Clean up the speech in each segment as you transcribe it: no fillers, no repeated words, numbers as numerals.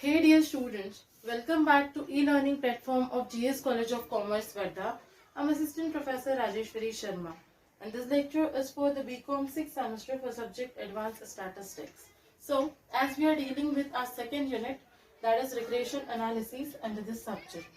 Hey dear students, welcome back to e-learning platform of GS College of Commerce, Varda. I'm Assistant Professor Rajeshwari Sharma, and this lecture is for the BCom 6th semester for subject Advanced Statistics. So, as we are dealing with our second unit, that is regression analysis under this subject.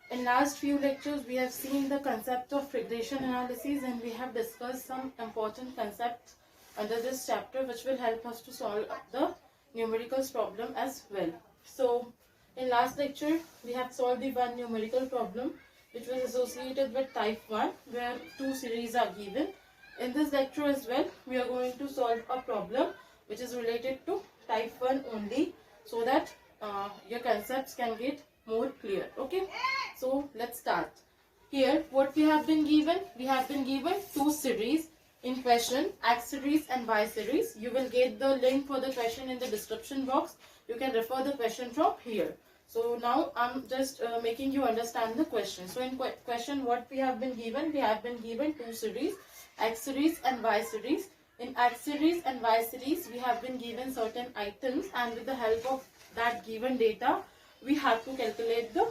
In last few lectures, we have seen the concept of regression analysis and we have discussed some important concepts under this chapter which will help us to solve the numerical problem as well. So, in last lecture, we have solved the one numerical problem which was associated with type 1 where two series are given. In this lecture as well, we are going to solve a problem which is related to type 1 only so that your concepts can get more clear. Okay, so let's start. Here what we have been given, two series in question, X series and Y series. You will get the link for the question in the description box. You can refer the question from here. So now I'm just making you understand the question. So in question what we have been given two series, X series and Y series. In X series and Y series we have been given certain items, and with the help of that given data we have to calculate the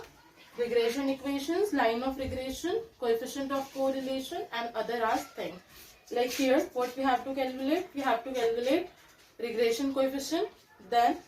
regression equations, line of regression, coefficient of correlation and other as things. Like here what we have to calculate? We have to calculate regression coefficient, then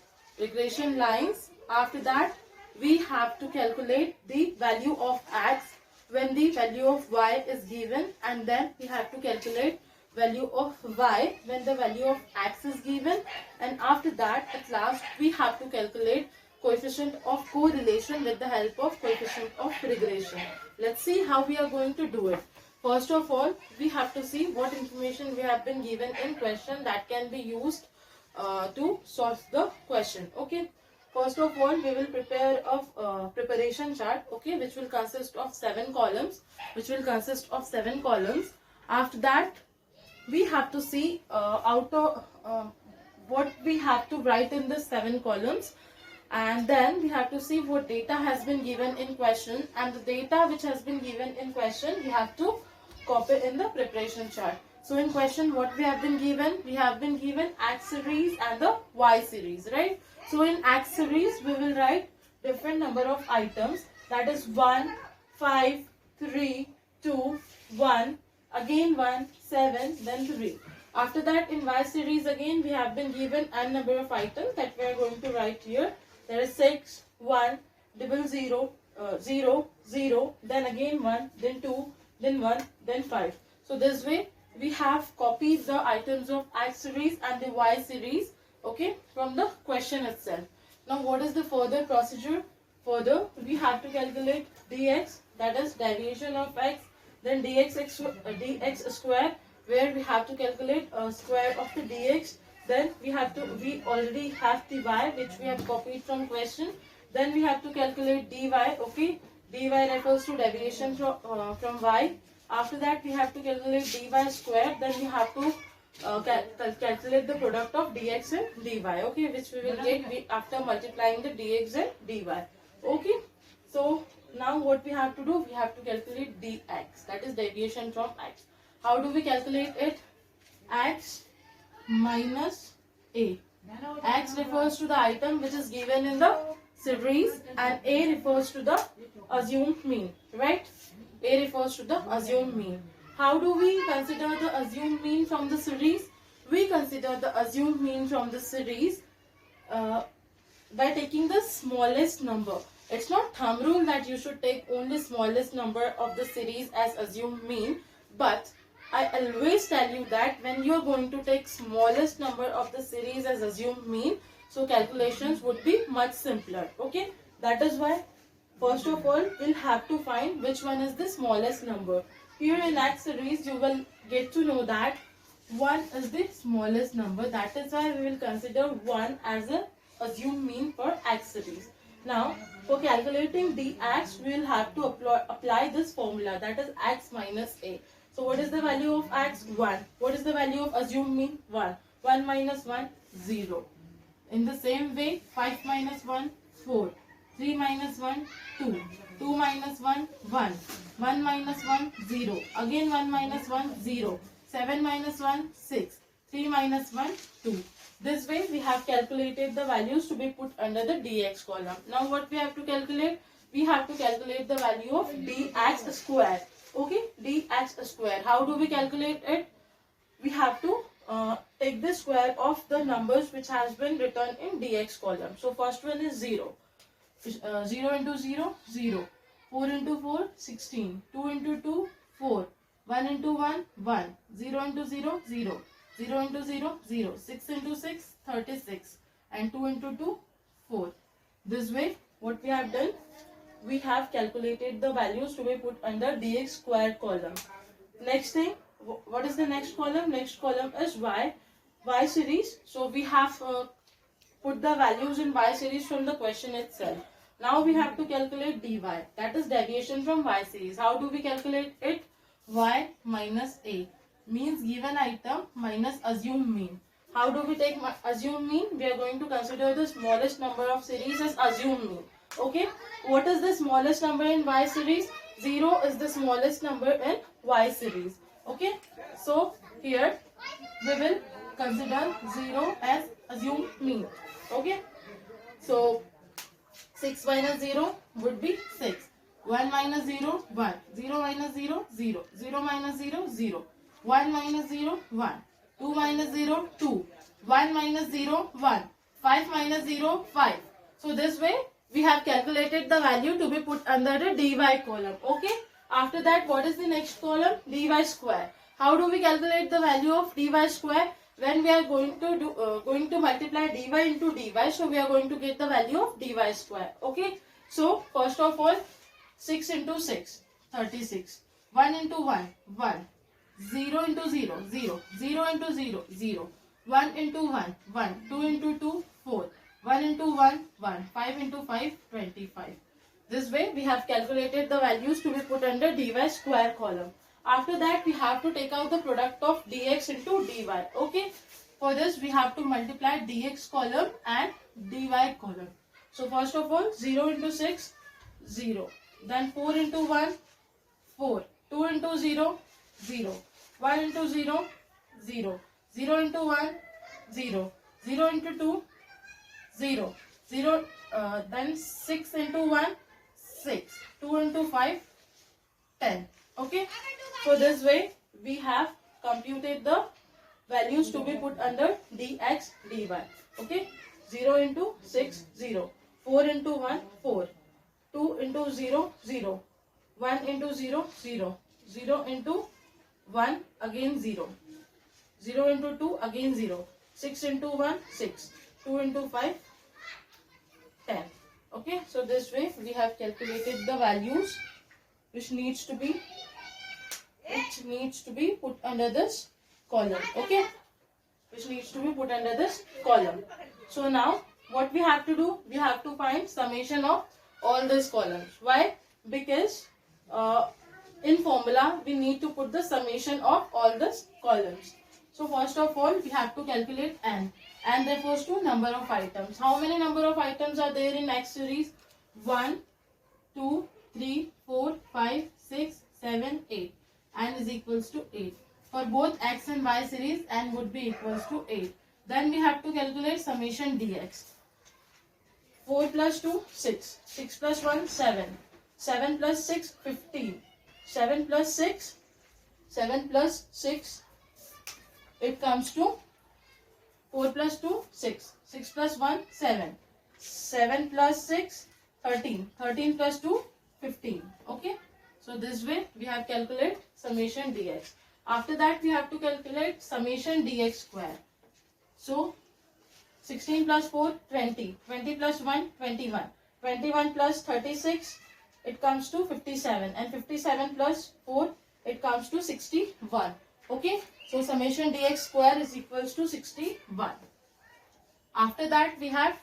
regression lines. After that we have to calculate the value of X when the value of Y is given, and then we have to calculate value of Y when the value of X is given, and after that at last we have to calculate coefficient of correlation with the help of coefficient of regression. Let's see how we are going to do it. First of all, we have to see what information we have been given in question that can be used to solve the question. Okay. First of all, we will prepare a preparation chart. Okay, which will consist of 7 columns. After that, we have to see what we have to write in the 7 columns. And then we have to see what data has been given in question, and the data which has been given in question we have to copy in the preparation chart. So in question what we have been given? We have been given X series and the Y series, right? So in X series we will write different number of items, that is 1, 5, 3, 2, 1, again 1, 7, then 3. After that in Y series again we have been given n number of items that we are going to write here. There is 6, 1, 0, 0, 0, then again 1, then 2, then 1, then 5. So this way we have copied the items of X series and the Y series, okay, from the question itself. Now what is the further procedure? Further we have to calculate dx, that is deviation of x, then dx square, where we have to calculate square of the dx. Then we already have the y which we have copied from question. Then we have to calculate dy, okay. Dy refers to deviation from y. After that we have to calculate dy square. Then we have to calculate the product of dx and dy, okay, which we will get after multiplying the dx and dy. Okay. So now what we have to do? We have to calculate dx, that is deviation from x. How do we calculate it? X minus a. X refers to the item which is given in the series and a refers to the assumed mean, right? A refers to the assumed mean. How do we consider the assumed mean from the series? We consider the assumed mean from the series by taking the smallest number. It's not thumb rule that you should take only smallest number of the series as assumed mean, but I always tell you that when you are going to take smallest number of the series as assumed mean, so calculations would be much simpler. Okay, that is why first of all we'll have to find which one is the smallest number. Here in X series you will get to know that 1 is the smallest number. That is why we will consider 1 as a assumed mean for X series. Now for calculating dx we will have to apply this formula, that is x minus a. So what is the value of x? 1. What is the value of assumed mean? 1. 1 minus 1, 0. In the same way, 5 minus 1, 4. 3 minus 1, 2. 2 minus 1, 1. 1 minus 1, 0. Again 1 minus 1, 0. 7 minus 1, 6. 3 minus 1, 2. This way we have calculated the values to be put under the dx column. Now what we have to calculate? We have to calculate the value of dx square. Okay, dx square. How do we calculate it? We have to take the square of the numbers which has been written in dx column. So first one is 0. 0 into 0, 0. 4 into 4, 16. 2 into 2, 4. 1 into 1, 1. 0 into 0, 0. 0 into 0, 0. 6 into 6, 36. And 2 into 2, 4. This way, what we have done? We have calculated the values to be put under dx square column. Next thing, what is the next column? Next column is y series. So we have put the values in y series from the question itself. Now we have to calculate dy, that is deviation from y series. How do we calculate it? Y minus a means given item minus assumed mean. How do we take assumed mean? We are going to consider the smallest number of series as assumed mean. Okay, what is the smallest number in y series? 0 is the smallest number in y series. Okay, so here we will consider 0 as assumed mean. Okay, so 6 minus 0 would be 6. 1 minus 0, 1. 0 minus 0, 0. 0 minus 0, 0. 1 minus 0, 1. 2 minus 0, 2. 1 minus 0, 1. 5 minus 0, 5. So this way we have calculated the value to be put under the dy column. Okay. After that, what is the next column? dy square. How do we calculate the value of dy square? When we are going to multiply dy into dy, so we are going to get the value of dy square. Okay. So first of all, 6 into 6, 36. 1 into 1, 1. 0 into 0, 0. 0 into 0, 0. 1 into 1, 1. 2 into 2, 4. 1 into 1, 1. 5 into 5, 25. This way we have calculated the values to be put under dy square column. After that, we have to take out the product of dx into dy. Okay. For this, we have to multiply dx column and dy column. So first of all, 0 into 6, 0. Then 4 into 1, 4. 2 into 0, 0. 1 into 0, 0. 0 into 1, 0. 0 into 2, 0. 0. Then 6 into 1, 6. 2 into 5, 10. Okay. So this way we have computed the values to be put under dx dy. Okay. 0 into 6, 0. 4 into 1, 4. 2 into 0, 0. 1 into 0, 0. 0 into 1, again 0. 0 into 2, again 0. 6 into 1, 6. 2 into 5, 10. Okay, so this way we have calculated the values which needs to be put under this column. Okay, which needs to be put under this column. So now what we have to do? We have to find summation of all these columns. Why? Because in formula we need to put the summation of all these columns. So first of all, we have to calculate n. N refers to number of items. How many number of items are there in X series? 1, 2, 3, 4, 5, 6, 7, 8. N is equals to 8. For both X and Y series, N would be equals to 8. Then we have to calculate summation dx. 4 plus 2, 6. 6 plus 1, 7. 7 plus 6, 15. 7 plus 6, 7 plus 6, it comes to 4 plus 2, 6. 6 plus 1, 7. 7 plus 6, 13. 13 plus 2, 15. Okay. So this way we have calculated summation dx. After that we have to calculate summation dx square. So 16 plus 4, 20. 20 plus 1, 21. 21 plus 36, it comes to 57. And 57 plus 4, it comes to 61. Okay. So summation dx square is equals to 61. After that we have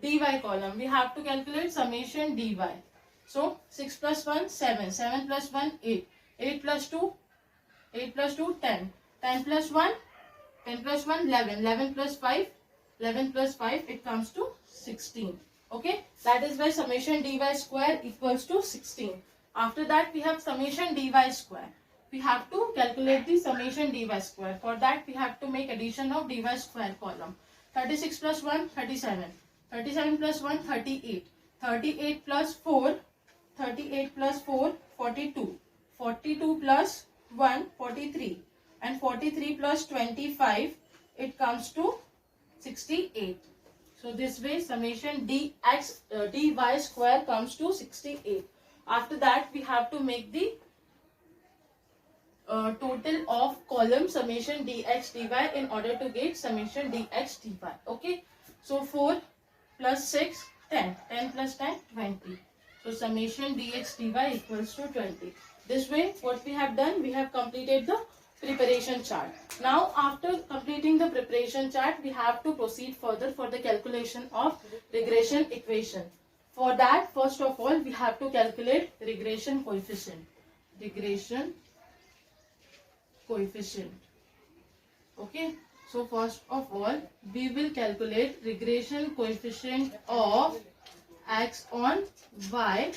dy column. We have to calculate summation dy. So 6 plus 1, 7. 7 plus 1, 8. 8 plus 2, 8 plus 2, 10. 10 plus 1, 10 plus 1, 11. 11 plus 5, 11 plus 5, it comes to 16. Okay. That is why summation dy square equals to 16. After that we have summation dy square. We have to calculate the summation dy square. For that we have to make addition of dy square column. 36 plus 1, 37. 37 plus 1, 38. 38 plus 4, 38 plus 4, 42. 42 plus 1, 43. And 43 plus 25, it comes to 68. So this way summation dy square comes to 68. After that we have to make the total of column summation dx dy in order to get summation dx dy. Okay. So 4 plus 6, 10. 10 plus 10, 20. So summation dx dy equals to 20. This way what we have done, we have completed the preparation chart. Now after completing the preparation chart, we have to proceed further for the calculation of regression equation. For that, first of all, we have to calculate regression coefficient. Regression coefficient. Okay. So first of all, we will calculate regression coefficient of x on y.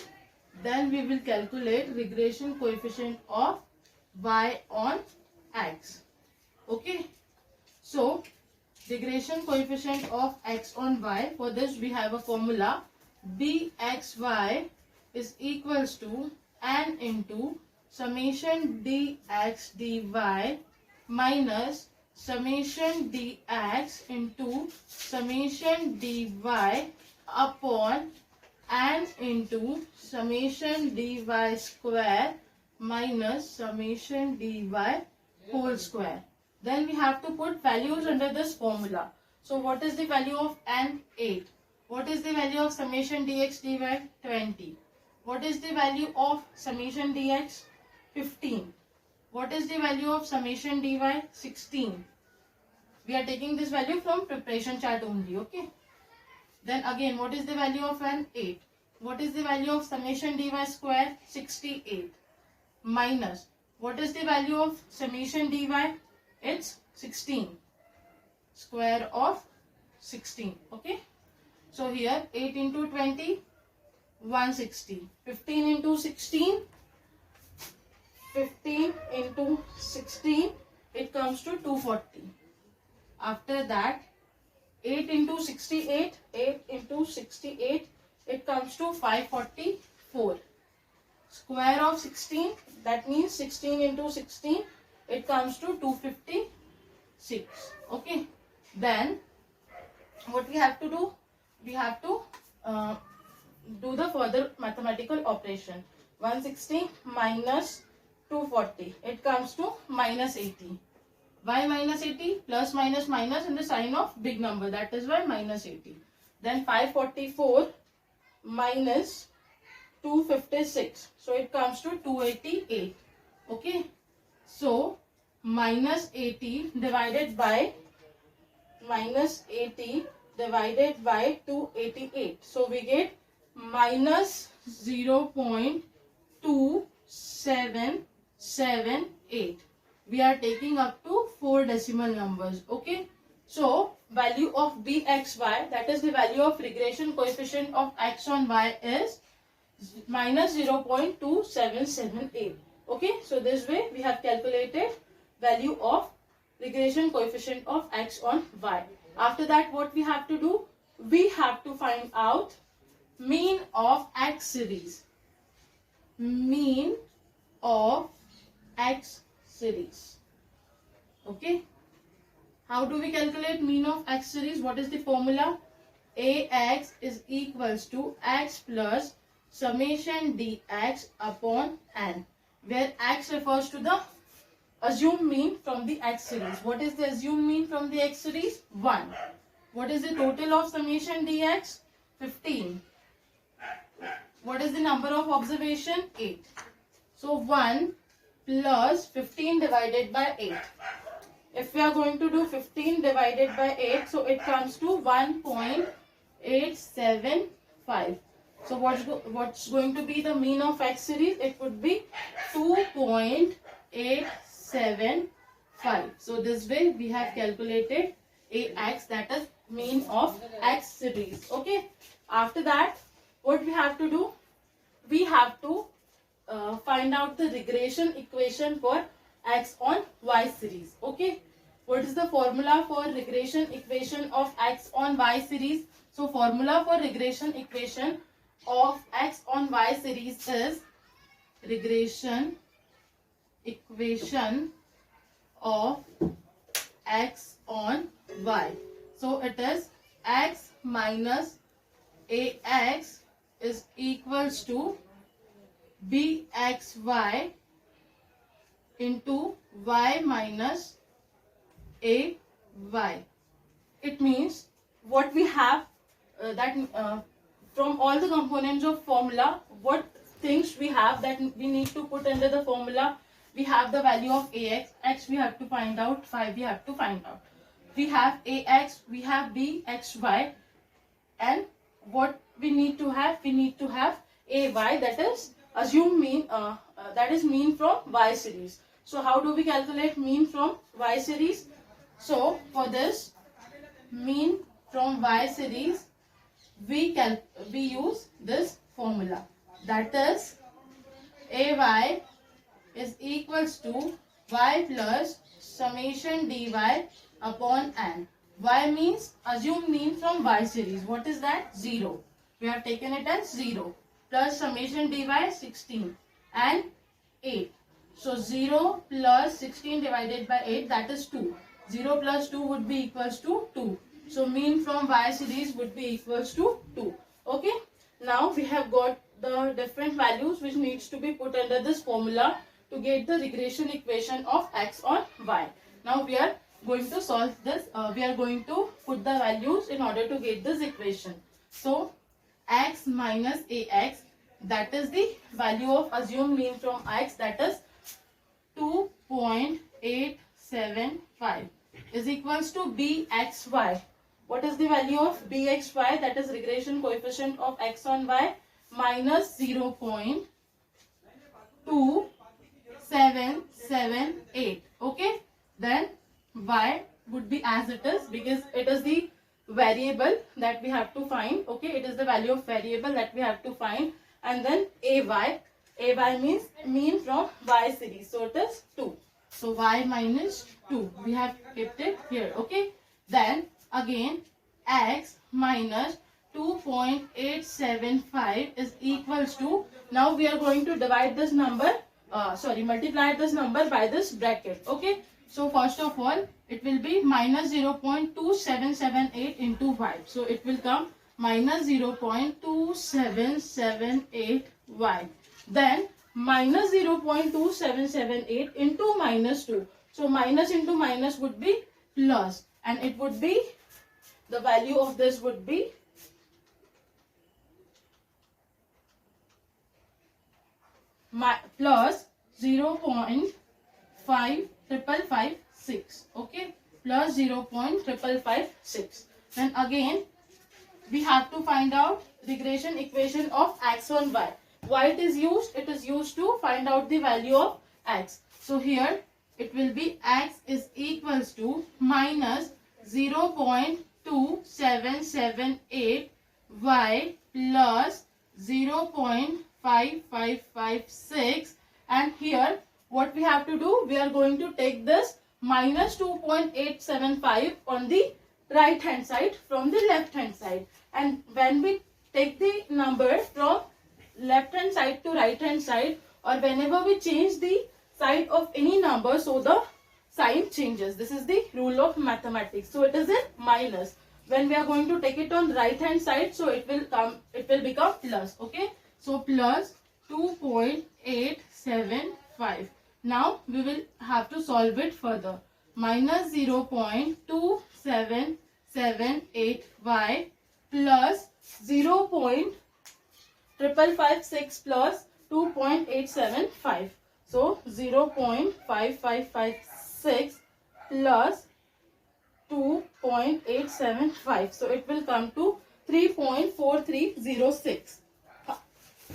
Then we will calculate regression coefficient of y on x. Okay. So regression coefficient of x on y. For this we have a formula. bxy is equals to n into summation dx dy minus summation dx into summation dy upon n into summation dy square minus summation dy whole square. Then we have to put values under this formula. So what is the value of n? 8. What is the value of summation dx dy? 20. What is the value of summation dx? 15. What is the value of summation dy? 16. We are taking this value from preparation chart only. Okay. Then again, what is the value of n? 8. What is the value of summation dy square? 68. Minus, what is the value of summation dy? It's 16. Square of 16. Okay. So here 8 into 20, 160. 15 into 16, 15 into 16, it comes to 240. After that, 8 into 68, 8 into 68, it comes to 544. Square of 16, that means 16 into 16, it comes to 256. Okay. Then what we have to do? We have to do the further mathematical operation. 160 minus 240, it comes to minus 80. Why minus 80? Plus minus minus in the sign of big number, that is why minus 80. Then 544 minus 256, so it comes to 288. Okay. So minus 80 divided by 288. So we get minus 0.2778. We are taking up to 4 decimal numbers. Okay. So value of bxy, that is the value of regression coefficient of x on y, is minus 0.2778. Okay. So this way we have calculated value of regression coefficient of x on y. After that, what we have to do? We have to find out mean of x series. Mean of x series. Okay. How do we calculate mean of x series? What is the formula? Ax is equals to x plus summation dx upon n, where x refers to the assumed mean from the x series. What is the assumed mean from the x series? 1. What is the total of summation dx? 15. What is the number of observation? 8. So 1 plus 15 divided by 8. If we are going to do 15 divided by 8, so it comes to 1.875. So what's going to be the mean of x series? It would be 2.875. So this way we have calculated Ax, that is mean of x series. Okay. After that, what we have to do? We have to find out the regression equation for x on y series. Okay. What is the formula for regression equation of x on y series? So formula for regression equation of x on y series is regression equation of x on y. So it is x minus ax is equals to bxy into y minus ay. It means what we have from all the components of formula, what things we have that we need to put under the formula. We have the value of ax, x we have to find out, y we have to find out. We have ax, we have bxy, and what we need to have? We need to have ay, that is assume mean, that is mean from y series. So how do we calculate mean from y series? So for this mean from y series, we use this formula, that is ay is equals to y plus summation dy upon n. Y means assume mean from y series. What is that? 0. We have taken it as 0 plus summation dy 16 and 8. So 0 plus 16 divided by 8, that is 2. 0 plus 2 would be equals to 2. So mean from y series would be equals to 2. Okay. Now we have got the different values which needs to be put under this formula to get the regression equation of x on y. Now we are going to solve this. We are going to put the values in order to get this equation. So x minus ax, that is the value of assumed mean from x, that is 2.875 is equals to bxy. What is the value of bxy? That is regression coefficient of x on y, minus 0.2778. Okay. Then y would be as it is because it is the variable that we have to find. Okay. It is the value of variable that we have to find. And then ay. Ay means mean from y series. So it is 2. So y minus 2. We have kept it here. Okay. Then again x minus 2.875 is equals to, now we are going to divide this number, multiply this number by this bracket. Okay. So first of all, it will be minus 0.2778 into y. So it will come minus 0.2778 y. Then minus 0.2778 into minus 2. So minus into minus would be plus, and it would be, the value of this would be plus 0.5556. Okay, plus 0.5556. Then again we have to find out regression equation of x on y. Why it is used? It is used to find out the value of x. So here it will be x is equals to minus 0.2778 y plus 0.5556, and here what we have to do, we are going to take this minus 2.875 on the right hand side from the left hand side, and when we take the number from left hand side to right hand side, or whenever we change the side of any number, so the sign changes. This is the rule of mathematics. So it is in minus. When we are going to take it on right hand side, so it will become plus. Okay. So plus 2.875. Now we will have to solve it further. Minus 0.2778y plus 0.5556 plus 2.875. So 0.5556 plus 2.875. So it will come to 3.4306.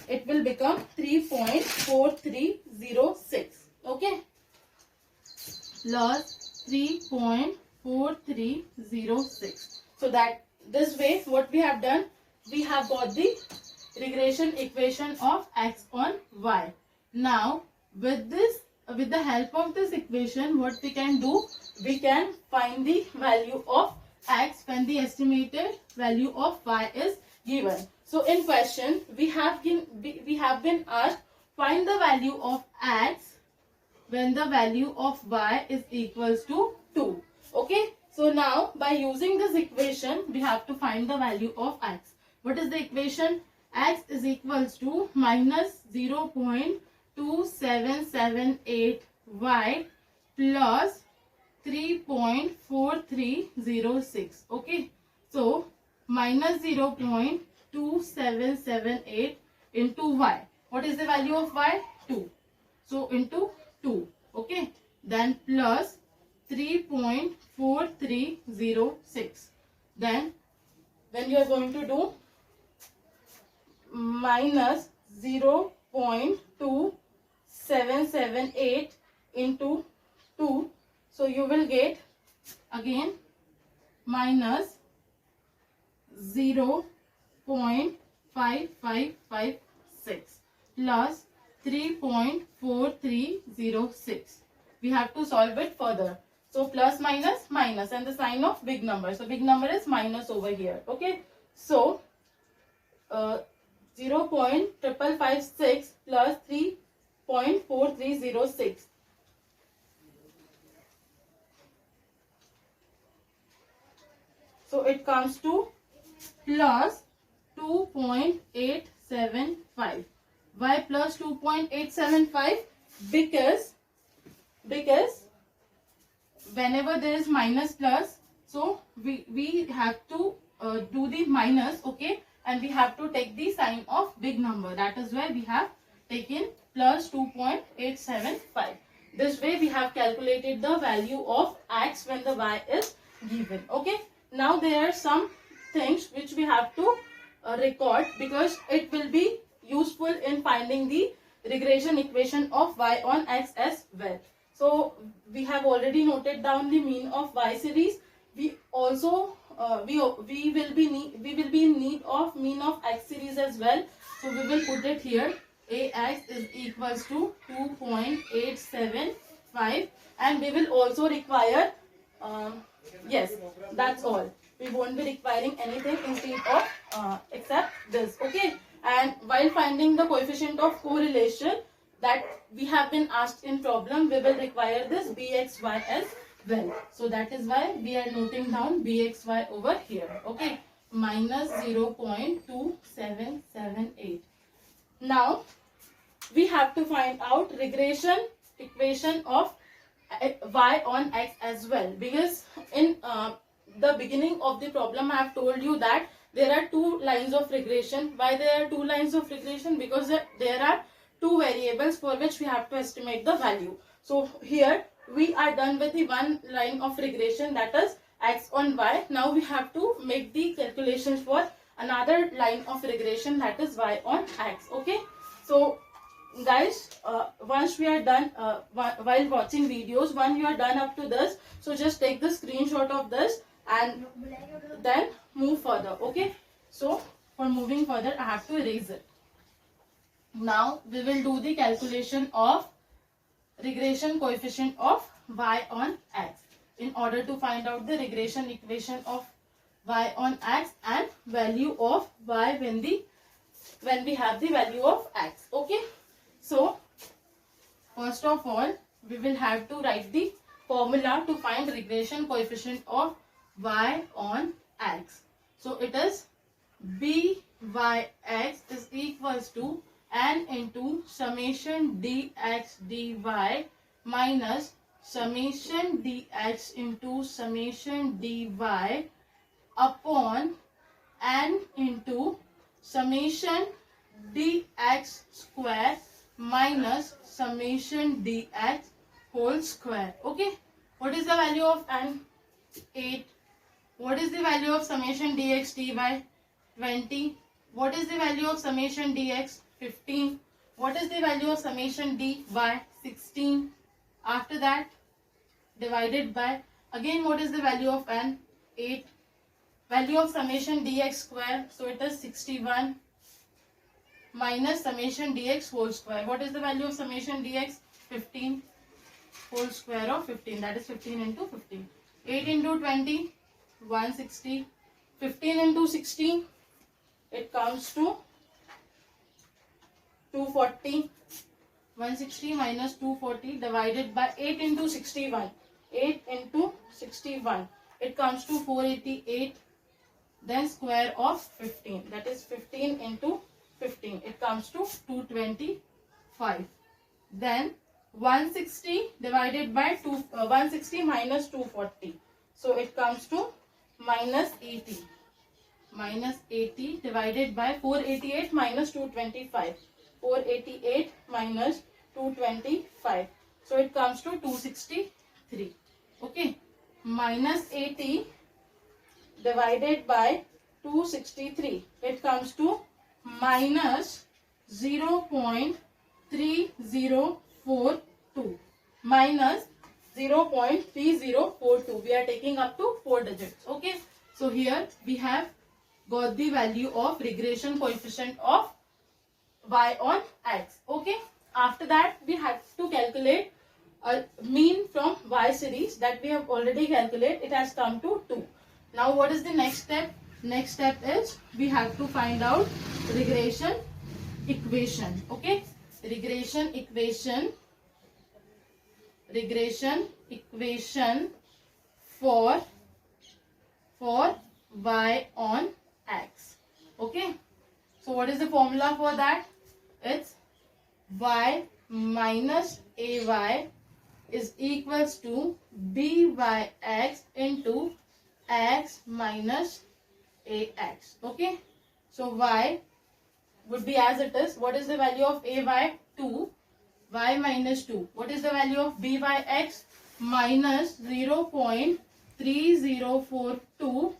It will become 3.4306. Okay. Plus 3.4306. So that this way what we have done, we have got the regression equation of x on y. Now with this with the help of this equation, what we can do, we can find the value of x when the estimated value of y is given. So in question, we have been asked, find the value of x when the value of y is equals to 2. Okay. So now by using this equation, we have to find the value of x. What is the equation? X is equals to minus 0.2778 y plus 3.4306. Okay. So minus 0.2778 into y. What is the value of y? 2. So into 2. Okay. Then plus 3.4306. Then when you are going to do minus 0.2778 into 2, so you will get again minus 0.5556 plus 3.4306. We have to solve it further. So plus minus minus and the sign of big number. So big number is minus over here. Okay. So 0.5556 plus 3.4306. So it comes to plus 2.875. Why plus 2.875? Because whenever there is minus plus, so we have to do the minus, okay, and we have to take the sign of big number. That is why we have taken plus 2.875. This way we have calculated the value of x when the y is given. Okay. Now there are some things which we have to record, because it will be useful in finding the regression equation of y on x as well. So we have already noted down the mean of y series. We also we will be in need of mean of x series as well. So we will put it here. Ax is equals to 2.875, and we will also require yes, that's all. We won't be requiring anything instead of except this. Okay. And while finding the coefficient of correlation that we have been asked in problem, we will require this bxy as well. So that is why we are noting down bxy over here. Okay. Minus 0.2778. Now we have to find out regression equation of y on x as well, because in the beginning of the problem I have told you that there are two lines of regression. Why there are two lines of regression? Because there are two variables for which we have to estimate the value. So here we are done with the one line of regression, that is x on y. Now we have to make the calculations for another line of regression, that is y on x. Okay. So guys, once we are done while watching videos, when you are done up to this, so just take the screenshot of this and then move further. Okay. So for moving further, I have to erase it. Now we will do the calculation of regression coefficient of y on x in order to find out the regression equation of y on x and value of y when we have the value of x. Okay. So first of all, we will have to write the formula to find regression coefficient of y on x. So it is byx is equals to n into summation dx dy minus summation dx into summation dy upon n into summation dx square minus summation dx whole square. Okay. What is the value of n? 8. What is the value of summation dx dy? 20. What is the value of summation dx? 15. What is the value of summation dy? 16. After that, divided by, again what is the value of n? 8. Value of summation dx square, so it is 61 minus summation dx whole square. What is the value of summation dx? 15. whole square of 15, that is 15 into 15. 8 into 20, 160. 15 into 60, it comes to 240. 160 minus 240 divided by 8 into 61. 8 into 61, it comes to 488. Then square of 15, that is 15 into 15, it comes to 225. Then 160 divided by 160 minus 240, so it comes to minus 80. Minus 80 divided by 488 minus 225. 488 minus 225, so it comes to 263. Okay, minus 80 divided by 263, it comes to minus 0.3042. Minus 0.3042. We are taking up to 4 digits. Okay, so here we have got the value of regression coefficient of y on x. Okay, after that we have to calculate a mean from y series that we have already calculated. It has come to 2. Now what is the next step? Next step is we have to find out regression equation. Okay, regression equation for y on x. Okay, so what is the formula for that? It's y minus ay is equals to byx into x minus ax. Okay, so y would be as it is. What is the value of ay? 2. Y minus 2. What is the value of byx? Minus 0.3042.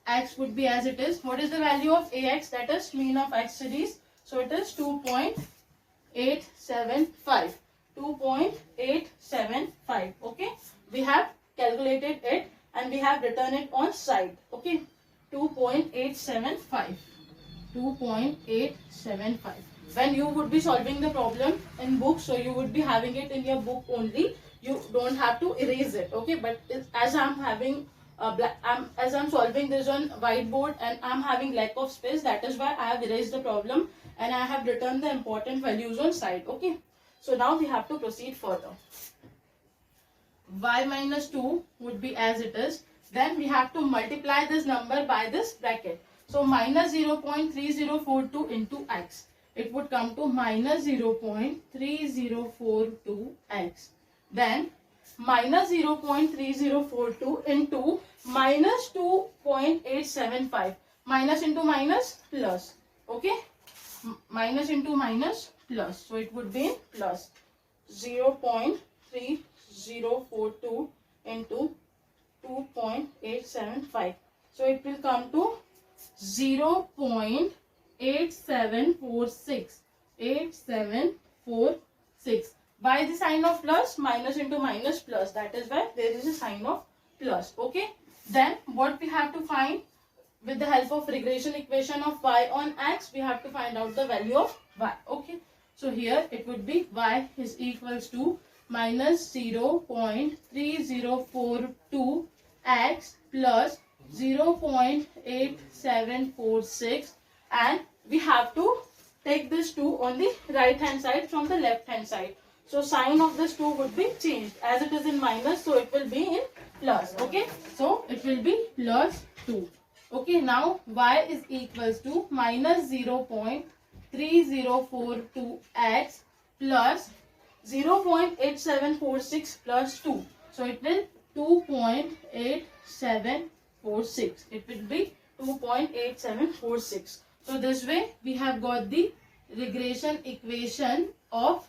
X would be as it is. What is the value of ax? That is mean of x series. So it is 2.875. 2.875. Okay, we have calculated it and we have written it on side. Okay, 2.875. 2.875. When you would be solving the problem in book, so you would be having it in your book only. You don't have to erase it. Okay, but as I'm having as I'm solving this on whiteboard and I'm having lack of space, that is why I have erased the problem and I have written the important values on side. Okay, so now we have to proceed further. Y minus 2 would be as it is. Then we have to multiply this number by this bracket. So minus 0.3042 into x. It would come to minus 0.3042x. Then minus 0.3042 into minus 2.875. Minus into minus plus. Okay, minus into minus plus. So it would be plus 0.3042 into 2.875. So it will come to 0.8746. 8746. By the sign of plus, minus into minus plus. That is why there is a sign of plus. Okay. Then what we have to find with the help of regression equation of y on x, we have to find out the value of y. Okay. So here it would be y is equals to minus 0.3042 x plus 0.8746, and we have to take this 2 on the right hand side from the left hand side. So sign of this 2 would be changed. As it is in minus, so it will be in plus. Okay, so it will be plus 2. Okay, now y is equals to minus 0.3042x plus 0.8746 plus 2. So it will 2.8746. It will be 2.8746. So this way we have got the regression equation of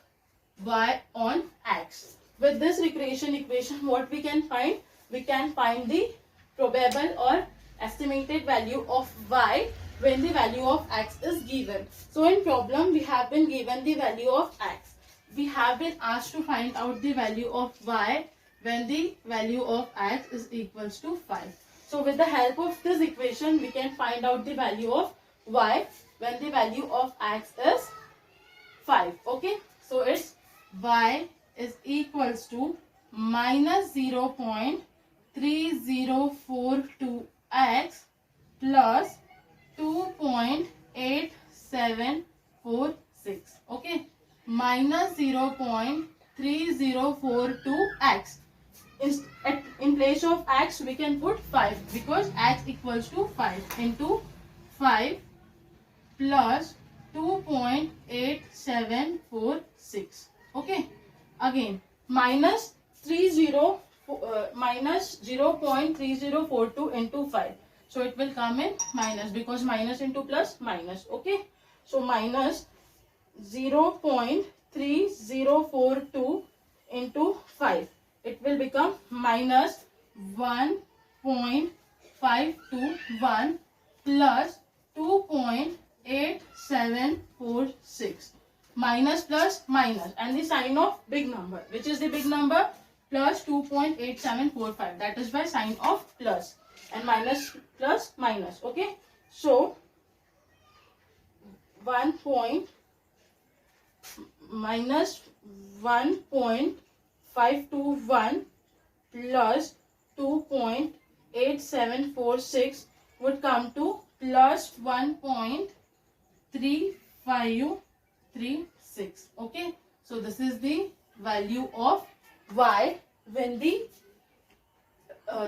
y on x. With this regression equation, what we can find? We can find the probable or estimated value of y when the value of x is given. So in problem, we have been given the value of x. We have been asked to find out the value of y when the value of x is equals to 5. So with the help of this equation, we can find out the value of y when the value of x is 5. Okay, so it's y is equals to minus 0.3042x plus 2.8746. Okay, minus 0.3042x. In place of x we can put 5 because x equals to 5 into 5 plus 2.8746. Okay, again minus 0.3042 into 5, so it will come in minus because minus into plus minus. Okay, so minus 0.3042 into 5, it will become minus 1.521 plus 2.8746. Minus plus minus and the sign of big number. Which is the big number? Plus 2.8745. That is by sign of plus, and minus plus minus. Okay, so 1 point minus 1.521 plus 2.8746 would come to plus 1.3536. Okay, so this is the value of y when the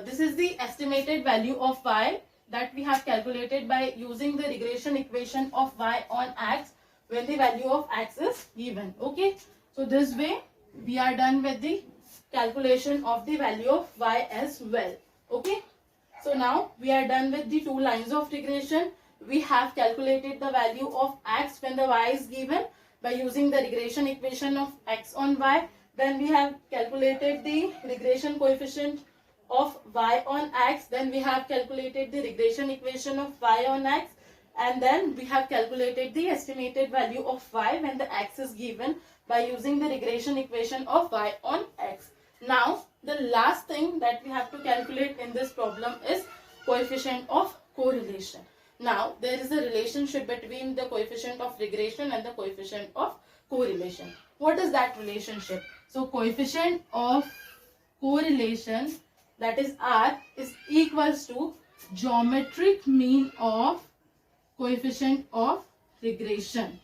this is the estimated value of y that we have calculated by using the regression equation of y on x when the value of x is given. Okay, so this way we are done with the calculation of the value of y as well. Okay, so now we are done with the two lines of regression. We have calculated the value of x when the y is given by using the regression equation of x on y. Then we have calculated the regression coefficient of y on x. Then we have calculated the regression equation of y on x. And then we have calculated the estimated value of y when the x is given by using the regression equation of y on x. Now, the last thing that we have to calculate in this problem is coefficient of correlation. Now, there is a relationship between the coefficient of regression and the coefficient of correlation. What is that relationship? So, coefficient of correlation, that is R, is equals to geometric mean of coefficient of regression.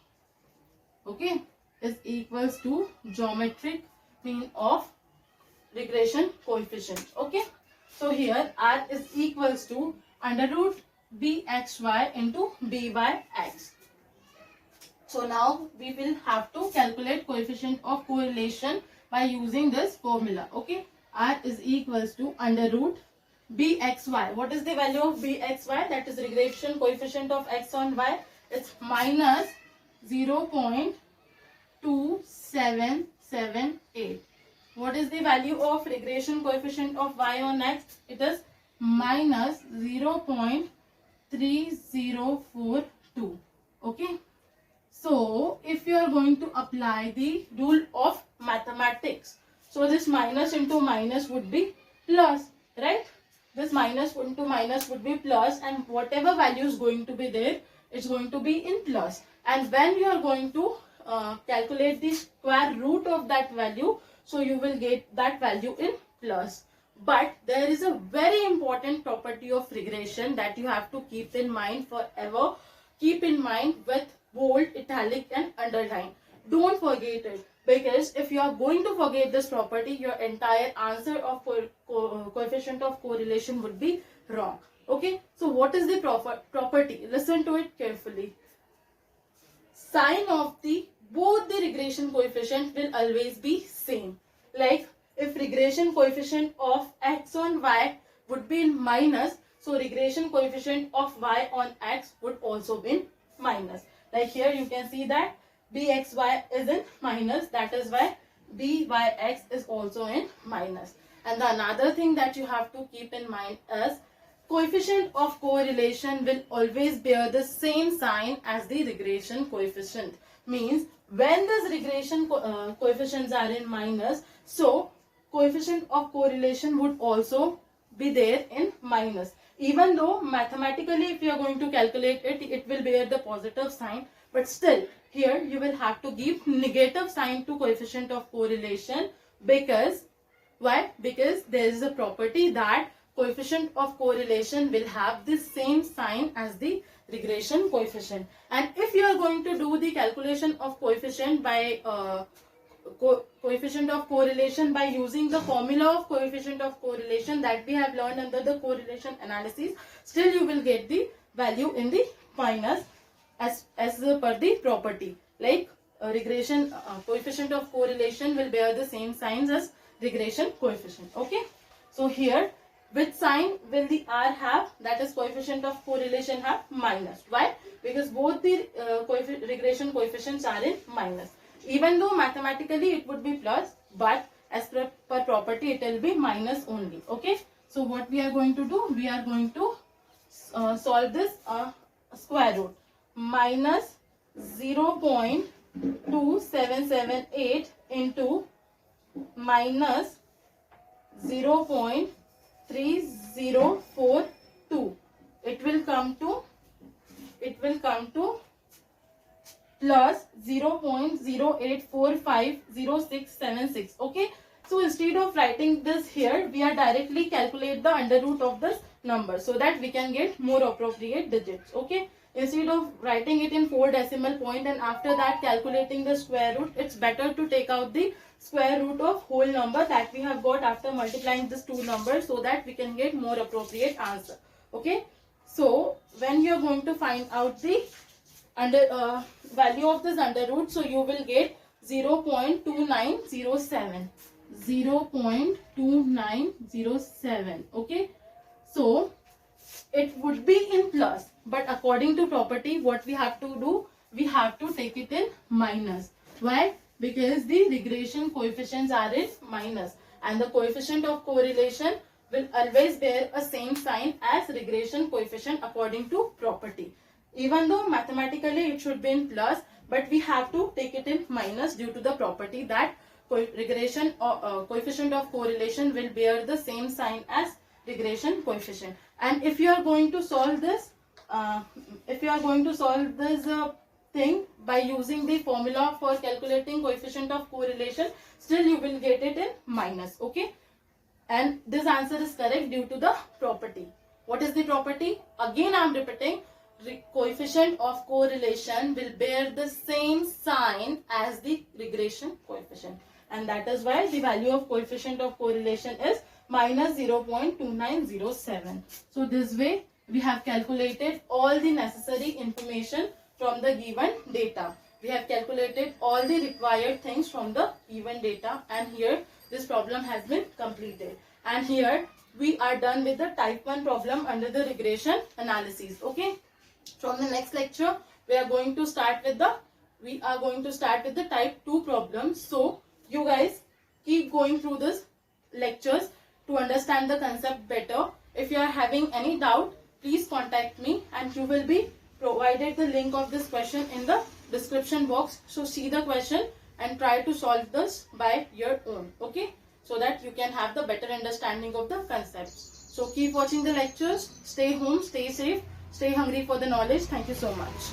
Okay, is equals to geometric mean of regression coefficient. Okay, so here R is equals to under root bxy into byx. So now we will have to calculate coefficient of correlation by using this formula. Okay, R is equals to under root bxy. What is the value of bxy? That is regression coefficient of x on y. It's minus 0.2778. What is the value of regression coefficient of y on x? It is minus 0.3042. Okay. So, if you are going to apply the rule of mathematics, so this minus into minus would be plus, right? This minus into minus would be plus, and whatever value is going to be there, it's going to be in plus. And when you are going to calculate the square root of that value, so you will get that value in plus. But there is a very important property of regression that you have to keep in mind forever. Keep in mind with bold, italic and underline. Don't forget it, because if you are going to forget this property, your entire answer of coefficient of correlation would be wrong. Okay, so what is the property? Listen to it carefully. Sign of the both the regression coefficient will always be same. Like if regression coefficient of x on y would be in minus, so regression coefficient of y on x would also be in minus. Like here you can see that bxy is in minus, that is why byx is also in minus. And the another thing that you have to keep in mind is coefficient of correlation will always bear the same sign as the regression coefficient. Means when this regression coefficients are in minus, so coefficient of correlation would also be there in minus. Even though mathematically if you are going to calculate it, it will bear the positive sign, but still here you will have to give negative sign to coefficient of correlation. Because why? Because there is a property that coefficient of correlation will have the same sign as the regression coefficient. And if you are going to do the calculation of coefficient by coefficient of correlation by using the formula of coefficient of correlation that we have learned under the correlation analysis, still you will get the value in the minus as per the property. Like regression coefficient of correlation will bear the same signs as regression coefficient. Okay, so here which sign will the R have? That is coefficient of correlation have minus. Why? Because both the regression coefficients are in minus. Even though mathematically it would be plus, but as per property it will be minus only. Okay, so what we are going to do? We are going to solve this square root. Minus 0.2778 into minus 0.3042. It will come to plus 0.08450676. Okay, so instead of writing this here, we are directly calculate the under root of this number so that we can get more appropriate digits. Okay, instead of writing it in 4 decimal point and after that calculating the square root, it's better to take out the square root of whole number that we have got after multiplying these two numbers so that we can get more appropriate answer. Okay, so when you are going to find out the value of this under root, so you will get 0.2907. 0.2907. Okay, so it would be in plus, but according to property what we have to do, we have to take it in minus. Why? Because the regression coefficients are in minus and the coefficient of correlation will always bear a same sign as regression coefficient according to property. Even though mathematically it should be in plus, but we have to take it in minus due to the property that regression or coefficient of correlation will bear the same sign as regression coefficient. And if you are going to solve this, thing by using the formula for calculating coefficient of correlation, still you will get it in minus. Okay, and this answer is correct due to the property. What is the property? Again I am repeating, coefficient of correlation will bear the same sign as the regression coefficient, and that is why the value of coefficient of correlation is minus 0.2907. So this way we have calculated all the necessary information from the given data. We have calculated all the required things from the given data, and here this problem has been completed. And here we are done with the type 1 problem under the regression analysis. Okay, from the next lecture we are going to start with the type 2 problems. So you guys keep going through this lectures to understand the concept better. If you are having any doubt, please contact me and you will be provided the link of this question in the description box. So see the question and try to solve this by your own. Okay, so that you can have the better understanding of the concepts. So keep watching the lectures. Stay home, stay safe, stay hungry for the knowledge. Thank you so much.